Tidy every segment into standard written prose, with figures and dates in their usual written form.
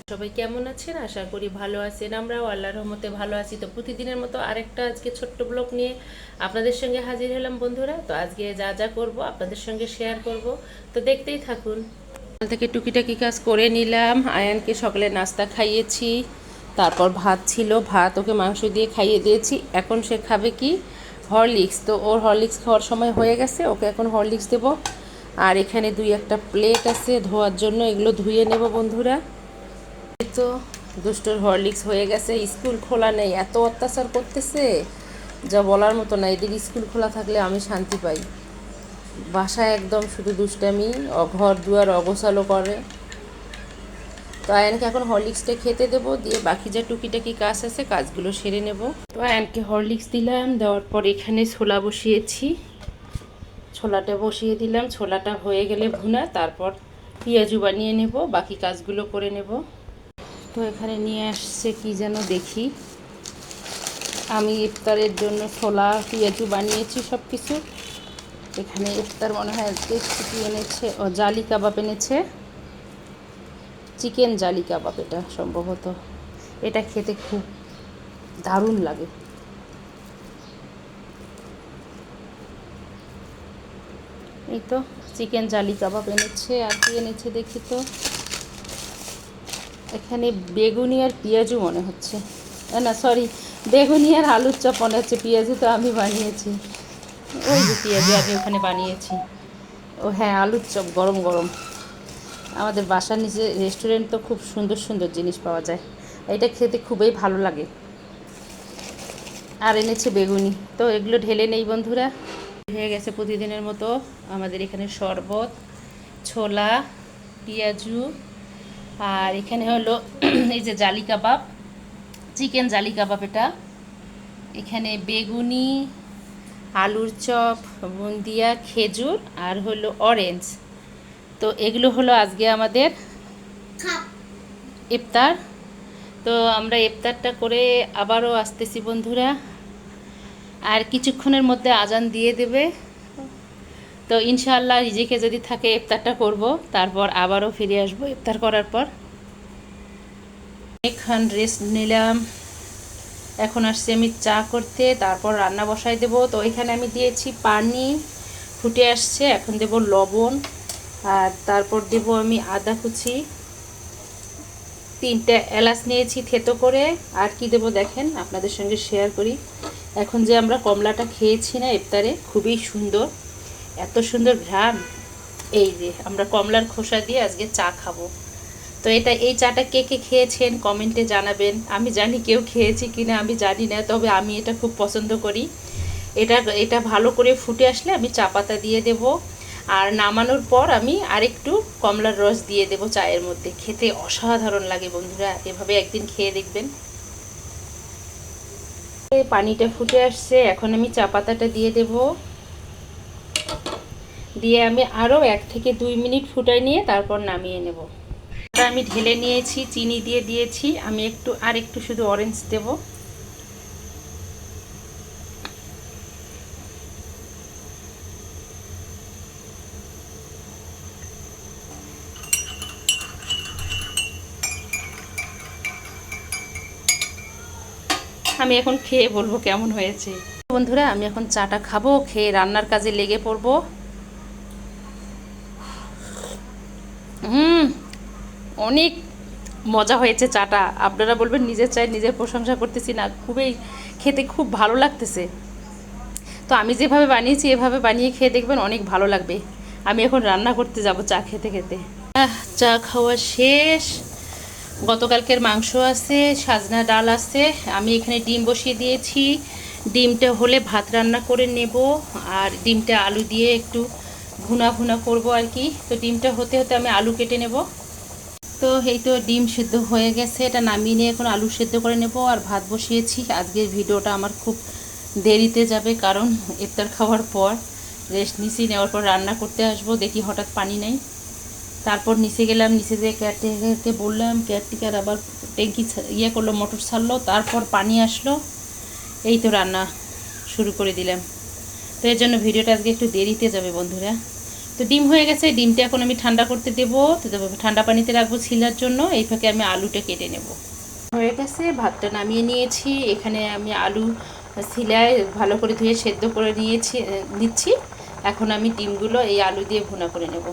সবাই কেমন আছেন? আশা করি ভালো আছেন। আমরাও আল্লাহর রহমতে ভালো আছি। তো প্রতিদিনের মতো আরেকটা আজকে ছোট্ট ব্লগ নিয়ে আপনাদের সঙ্গে হাজির হলাম বন্ধুরা। তো আজকে যা যা করব আপনাদের সঙ্গে শেয়ার করব, তো দেখতেই থাকুন। সকাল থেকে টুকিটাকি কাজ করে নিলাম। আয়ানকে সকালে নাস্তা খাইয়েছি, তারপর ভাত ছিল, ভাত ওকে মাংস দিয়ে খাইয়ে দিয়েছি। এখন সে খাবে কি? হরলিক্স। তো ওর হরলিক্স খাওয়ার সময় হয়ে গেছে, ওকে এখন হরলিক্স দেব। আর এখানে দুই একটা প্লেট আছে ধোয়ার জন্য, এগুলো ধুয়ে নেব বন্ধুরা। তো দুষ্টর হরলিক্স হয়ে গেছে। স্কুল খোলা নেই, এত অত্যাচার করতেছে যা বলার মতো না। এদের স্কুল খোলা থাকলে আমি শান্তি পাই। বাসায় একদম শুধু দুষ্টামি, ঘর দুয়ার অগোছালো করে। তো আয়নকে এখন হরলিক্সটা খেতে দেবো, দিয়ে বাকি যা টুকিটাকি কাজ আছে কাজগুলো সেরে নেব। তো আয়নকে হরলিক্স দিলাম, দেওয়ার পর এখানে ছোলা বসিয়েছি। ছোলাটা বসিয়ে দিলাম, ছোলাটা হয়ে গেলে ভুনা, তারপর পেঁয়াজু বানিয়ে নেব, বাকি কাজগুলো করে নেব। তো এখানে নিয়ে আসছে কি যেন দেখি। আমি ইফতারের জন্য ছোলা পেঁয়াজু বানিয়েছি সব কিছু। এখানে ইফতার মনে হয় দেখছি কি এনেছে, ও জালি কাবাব এনেছে, চিকেন জালি কাবাব এটা সম্ভবত। এটা খেতে খুব দারুণ লাগে। এই তো চিকেন জালি কাবাব এনেছে। আর কি এনেছে দেখি তো। এখানে বেগুনি আর পেঁয়াজু মনে হচ্ছে, না সরি, বেগুনি আর আলুর চপ মনে হচ্ছে। পেঁয়াজু তো আমি বানিয়েছি, ওই যে পেঁয়াজু আমি ওখানে বানিয়েছি। ও হ্যাঁ, আলুর চপ গরম গরম। আমাদের বাসার নিচে রেস্টুরেন্ট, তো খুব সুন্দর সুন্দর জিনিস পাওয়া যায়। এটা খেতে খুবই ভালো লাগে। আর এনেছে বেগুনি। তো এগুলো ঢেলে নেই বন্ধুরা। হয়ে গেছে প্রতিদিনের মতো আমাদের এখানে শরবত, ছোলা, পেঁয়াজু, আর এখানে হলো এই যে জালি কাবাব, চিকেন জালি কাবাব এটা। এখানে বেগুনি, আলুর চপ, বুন্দিয়া, খেজুর আর হলো অরেঞ্জ। তো এগুলো হলো আজকে আমাদের ইফতার। তো আমরা ইফতারটা করে আবারও আসতেছি বন্ধুরা। আর কিছুক্ষণের মধ্যে আজান দিয়ে দেবে। তো ইনশাআল্লাহ রিজিকে যদি থাকে ইফতারটা করব, তারপর আবারও ফিরে আসবো ইফতার করার পর। অনেকক্ষণ রেস্ট নিলাম, এখন আসছি আমি চা করতে, তারপর রান্না বসাই দেব। তো এখানে আমি দিয়েছি পানি, ফুটে আসছে। এখন দেব লবণ, আর তারপর দেব আমি আদা কুচি, 3টা এলাচ নিয়েছি থেতো করে। আর কি দেব দেখেন, আপনাদের সঙ্গে শেয়ার করি। এখন যে আমরা কমলাটা খেয়েছি না ইফতারে, খুবই সুন্দর, এত সুন্দর ঘ্রাণ। এই যে আমরা কমলার খোসা দিয়ে আজকে চা খাবো। তো এই চাটা কে কে খেয়েছেন কমেন্টে জানাবেন। আমি জানি কেউ খেয়েছি কিনা আমি জানি না, তবে আমি এটা খুব পছন্দ করি। এটা এটা ভালো করে ফুটে আসলে আমি চা পাতা দিয়ে দেব। আর নামানোর পর আমি আরেকটু কমলার রস দিয়ে দেব চায়ের মধ্যে। খেতে অসাধারণ লাগে বন্ধুরা, এভাবে একদিন খেয়ে দেখবেন। পানিটা ফুটে আসছে, এখন আমি চা পাতাটা দিয়ে দেব। দিয়ে আমি আরও 1 থেকে 2 মিনিট ফুটাই নিয়ে তারপর নামিয়ে নেব। আমি ঢেলে নিয়েছি, চিনি দিয়ে দিয়েছি। আমি একটু শুধু অরেঞ্জ দেব। আমি এখন খেয়ে বলবো কেমন হয়েছে। বন্ধুরা আমি এখন চাটা খাবো, খেয়ে রান্নার কাজে লেগে পড়বো। অনেক মজা হয়েছে চাটা। আপনারা বলবেন নিজের চাই নিজের প্রশংসা করতেছি না, খুবই খেতে খুব ভালো লাগতেছে। তো আমি যেভাবে বানিয়েছি এভাবে বানিয়ে খেয়ে দেখবেন, অনেক ভালো লাগবে। আমি এখন রান্না করতে যাব চা খেতে খেতে। চা খাওয়া শেষ। গতকালকের মাংস আছে, সাজনা ডাল আছে, আমি এখানে ডিম বসিয়ে দিয়েছি। ডিমটা হলে ভাত রান্না করে নেব। আর ডিমটা আলু দিয়ে একটু ভুনা ভুনা করব আর কি। তো ডিমটা হতে হতে আমি আলু কেটে নেব। তো এই তো ডিম সিদ্ধ হয়ে গেছে, এটা নামিয়ে নিয়ে এখন আলু সিদ্ধ করে নেব। আর ভাত বসিয়েছি। আজকের ভিডিওটা আমার খুব দেরিতে যাবে, কারণ ইফতার খাওয়ার পর রেস্ট নিছি, নেওয়ার পর রান্না করতে আসবো, দেখি হঠাৎ পানি নেই। তারপর নিচে গেলাম, নিচে যেয়ে কেয়ারটেকারকে বললাম, কেয়ারটেকার আবার ট্যাঙ্কি করলো, মোটর ছাড়লো, তারপর পানি আসলো। এই তো রান্না শুরু করে দিলাম। তো এর জন্য ভিডিওটা আজকে একটু দেরিতে যাবে বন্ধুরা। তো তো ডিম হয়ে গেছে, ডিমটা এখন আমি ঠান্ডা করতে দেবো। তো ঠান্ডা পানিতে রাখবো ছিলার জন্য। এই ফাঁকে আমি আলুটা কেটে নেব। হয়ে গেছে, ভাতটা নামিয়ে নিয়েছি। এখানে আমি আলু ছিলায় ভালো করে ধুয়ে সেদ্ধ করে নিচ্ছি। এখন আমি ডিমগুলো এই আলু দিয়ে ভুনা করে নেব।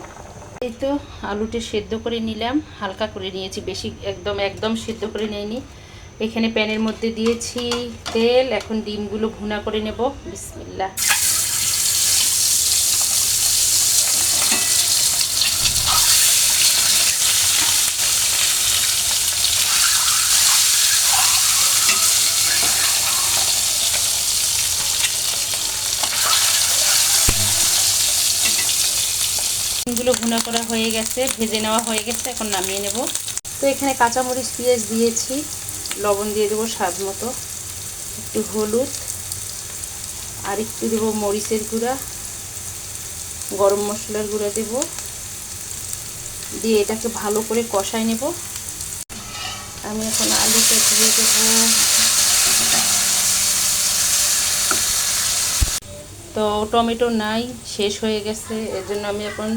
এই তো আলুটা সেদ্ধ করে নিলাম, হালকা করে নিয়েছি, বেশি একদম সেদ্ধ করে নিইনি। এখানে প্যানের মধ্যে দিয়েছি তেল, এখন ডিমগুলো ভুনা করে নেব। বিসমিল্লাহ। ডিমগুলো ভুনা করা হয়ে গেছে, ভেজে নেওয়া হয়ে গেছে, এখন নামিয়ে নেব। তো এখানে কাঁচামরিচ পেঁয়াজ দিয়েছি, লবণ দিয়ে দেবো স্বাদ মতো, একটু হলুদ, আর একটু দেবো মরিচের গুঁড়া, গরম মশলার গুঁড়া দেব, দিয়ে এটাকে ভালো করে কষাই নেব। আমি এখন আলুটা দিয়ে দেবো। তো টমেটো নাই, শেষ হয়ে গেছে, এর জন্য আমি এখন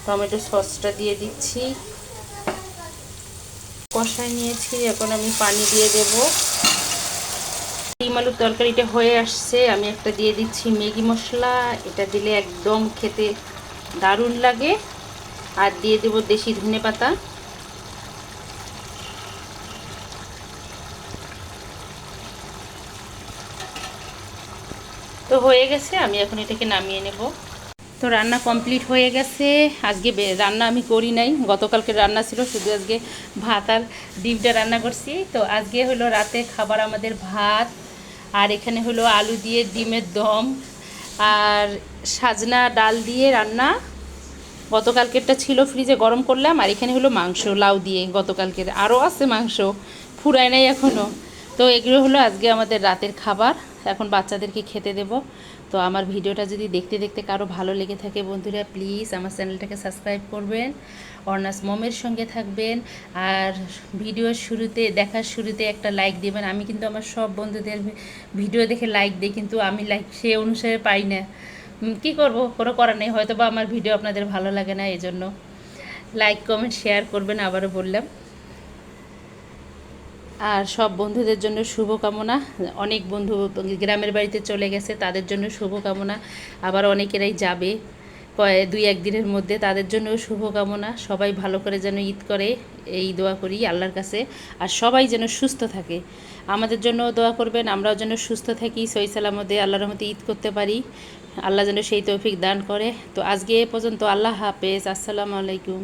টমেটো সসটা দিয়ে দিচ্ছি। কষাই নিয়েছি, এখন আমি পানি দিয়ে দেব। ডিম আলুর তরকারিটা হয়ে আসছে, আমি একটা দিয়ে দিচ্ছি ম্যাগি মশলা। এটা দিলে একদম খেতে দারুণ লাগে। আর দিয়ে দেব দেশি ধনেপাতা। তো হয়ে গেছে, আমি এখন এটাকে নামিয়ে নেব। তো রান্না কমপ্লিট হয়ে গেছে। আজকে রান্না আমি করি নাই, গতকালকে রান্না ছিল, শুধু আজকে ভাত আর ডিমটা রান্না করছি। তো আজকে হলো রাতে খাবার আমাদের ভাত, আর এখানে হলো আলু দিয়ে ডিমের দম, আর সাজনা ডাল দিয়ে রান্না। গতকালকেরটা ছিল ফ্রিজে, গরম করলাম। আর এখানে হলো মাংস লাউ দিয়ে, গতকালকের আরও আছে মাংস, ফুরায় নাই এখনও। তো এগুলো হলো আজকে আমাদের রাতের খাবার। এখন বাচ্চাদেরকে খেতে দেব। তো আমার ভিডিওটা যদি দেখতে দেখতে কারো ভালো লেগে থাকে বন্ধুরা, প্লিজ আমার চ্যানেলটাকে সাবস্ক্রাইব করবেন, অর্নাস মমের সঙ্গে থাকবেন। আর ভিডিওর দেখার শুরুতে একটা লাইক দেবেন। আমি কিন্তু আমার সব বন্ধুদের ভিডিও দেখে লাইক দিই, কিন্তু আমি লাইক সে অনুসারে পাই না। কী করব, কোনো করার নেই, হয়তো বা আমার ভিডিও আপনাদের ভালো লাগে না, এই জন্য লাইক কমেন্ট শেয়ার করবেন, আবারও বললাম। আর সব বন্ধুদের জন্য শুভকামনা। অনেক বন্ধু গ্রামের বাড়িতে চলে গেছে, তাদের জন্য শুভকামনা। আবার অনেকেরাই যাবে 2-1 দিনের মধ্যে, তাদের জন্যও শুভকামনা। সবাই ভালো করে যেন ঈদ করে, এই দোয়া করি আল্লাহর কাছে। আর সবাই যেন সুস্থ থাকে, আমাদের জন্য দোয়া করবেন, আমরাও যেন সুস্থ থাকি, সহি সালামতে আল্লাহর রহমতে ঈদ করতে পারি। আল্লাহ যেন সেই তৌফিক দান করে। তো আজকে এ পর্যন্ত, আল্লাহ হাফেজ, আসসালামু আলাইকুম।